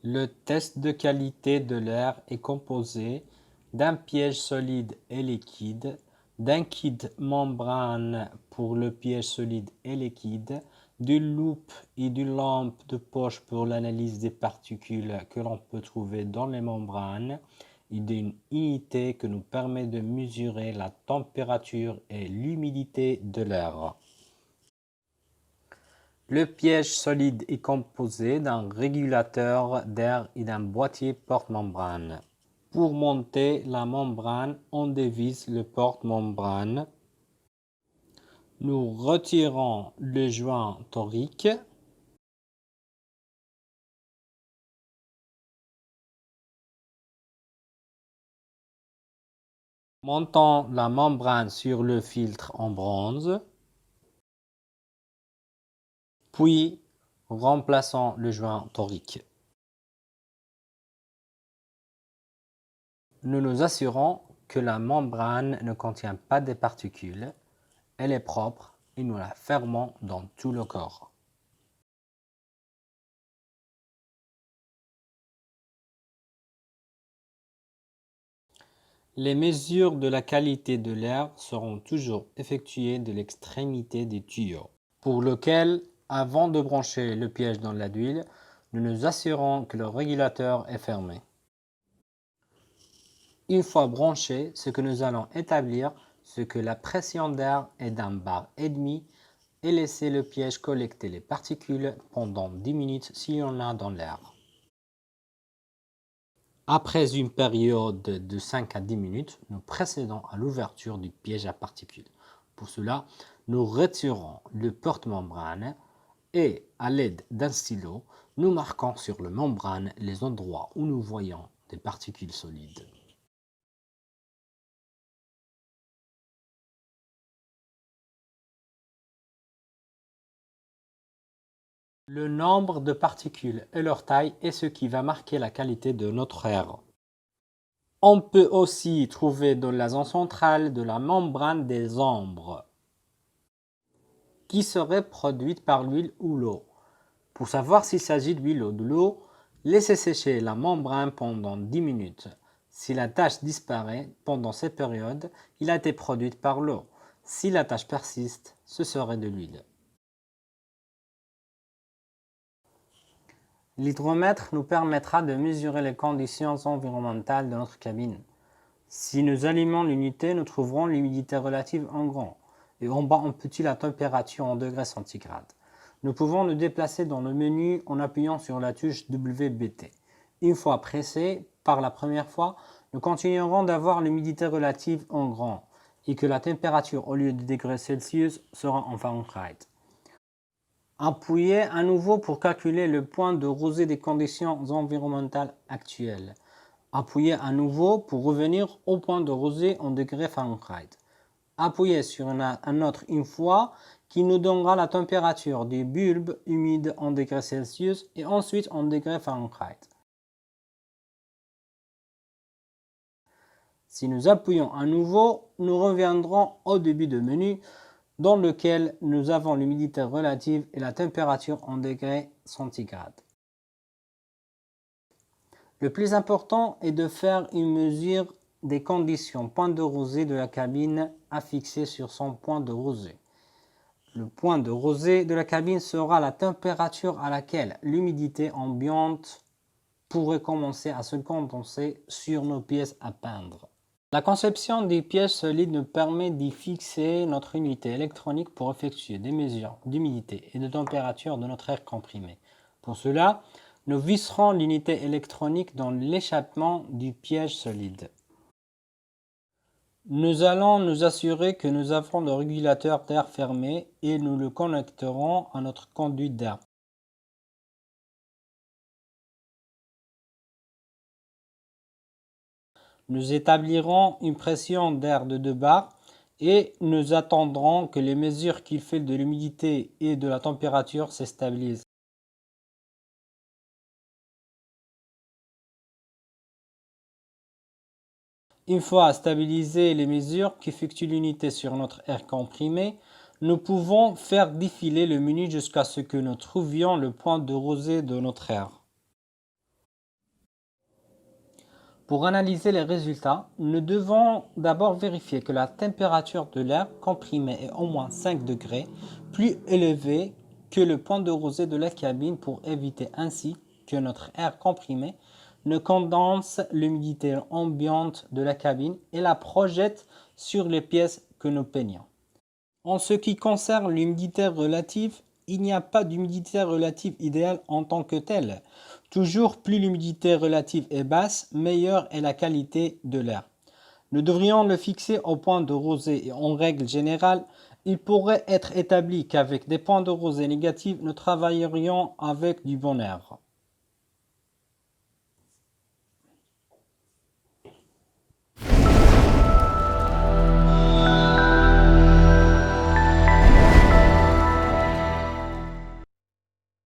Le test de qualité de l'air est composé d'un piège solide et liquide, d'un kit membrane pour le piège solide et liquide, d'une loupe et d'une lampe de poche pour l'analyse des particules que l'on peut trouver dans les membranes et d'une unité qui nous permet de mesurer la température et l'humidité de l'air. Le piège solide est composé d'un régulateur d'air et d'un boîtier porte-membrane. Pour monter la membrane, on dévisse le porte-membrane. Nous retirons le joint torique. Montons la membrane sur le filtre en bronze. Puis, remplaçons le joint torique. Nous nous assurons que la membrane ne contient pas de particules. Elle est propre et nous la fermons dans tout le corps. Les mesures de la qualité de l'air seront toujours effectuées de l'extrémité des tuyaux, pour lequel, avant de brancher le piège dans la d'huile, nous nous assurons que le régulateur est fermé. Une fois branché, ce que nous allons établir, c'est que la pression d'air est d'un bar et demi et laisser le piège collecter les particules pendant 10 minutes s'il y en a dans l'air. Après une période de 5 à 10 minutes, nous procédons à l'ouverture du piège à particules. Pour cela, nous retirons le porte-membrane et, à l'aide d'un stylo, nous marquons sur la membrane les endroits où nous voyons des particules solides. Le nombre de particules et leur taille est ce qui va marquer la qualité de notre air. On peut aussi trouver dans la zone centrale de la membrane des ombres qui seraient produites par l'huile ou l'eau. Pour savoir s'il s'agit d'huile ou de l'eau, laissez sécher la membrane pendant 10 minutes. Si la tache disparaît pendant cette période, il a été produite par l'eau. Si la tache persiste, ce serait de l'huile. L'hydromètre nous permettra de mesurer les conditions environnementales de notre cabine. Si nous allumons l'unité, nous trouverons l'humidité relative en grand et en bas en petit la température en degrés centigrades. Nous pouvons nous déplacer dans le menu en appuyant sur la touche WBT. Une fois pressé par la première fois, nous continuerons d'avoir l'humidité relative en grand et que la température au lieu de degrés Celsius sera en Fahrenheit. Appuyez à nouveau pour calculer le point de rosée des conditions environnementales actuelles. Appuyez à nouveau pour revenir au point de rosée en degrés Fahrenheit. Appuyez sur un autre une fois qui nous donnera la température du bulbe humide en degrés Celsius et ensuite en degrés Fahrenheit. Si nous appuyons à nouveau, nous reviendrons au début du menu dans lequel nous avons l'humidité relative et la température en degrés centigrades. Le plus important est de faire une mesure des conditions point de rosée de la cabine à fixer sur son point de rosée. Le point de rosée de la cabine sera la température à laquelle l'humidité ambiante pourrait commencer à se condenser sur nos pièces à peindre. La conception des pièges solides nous permet d'y fixer notre unité électronique pour effectuer des mesures d'humidité et de température de notre air comprimé. Pour cela, nous visserons l'unité électronique dans l'échappement du piège solide. Nous allons nous assurer que nous avons le régulateur d'air fermé et nous le connecterons à notre conduit d'air. Nous établirons une pression d'air de 2 bars et nous attendrons que les mesures qu'il fait de l'humidité et de la température se stabilisent. Une fois stabilisées les mesures qu'effectue l'unité sur notre air comprimé, nous pouvons faire défiler le menu jusqu'à ce que nous trouvions le point de rosée de notre air. Pour analyser les résultats, nous devons d'abord vérifier que la température de l'air comprimé est au moins 5 degrés, plus élevée que le point de rosée de la cabine pour éviter ainsi que notre air comprimé ne condense l'humidité ambiante de la cabine et la projette sur les pièces que nous peignons. En ce qui concerne l'humidité relative, il n'y a pas d'humidité relative idéale en tant que telle. Toujours plus l'humidité relative est basse, meilleure est la qualité de l'air. Nous devrions le fixer au point de rosée et en règle générale, il pourrait être établi qu'avec des points de rosée négatifs, nous travaillerions avec du bon air.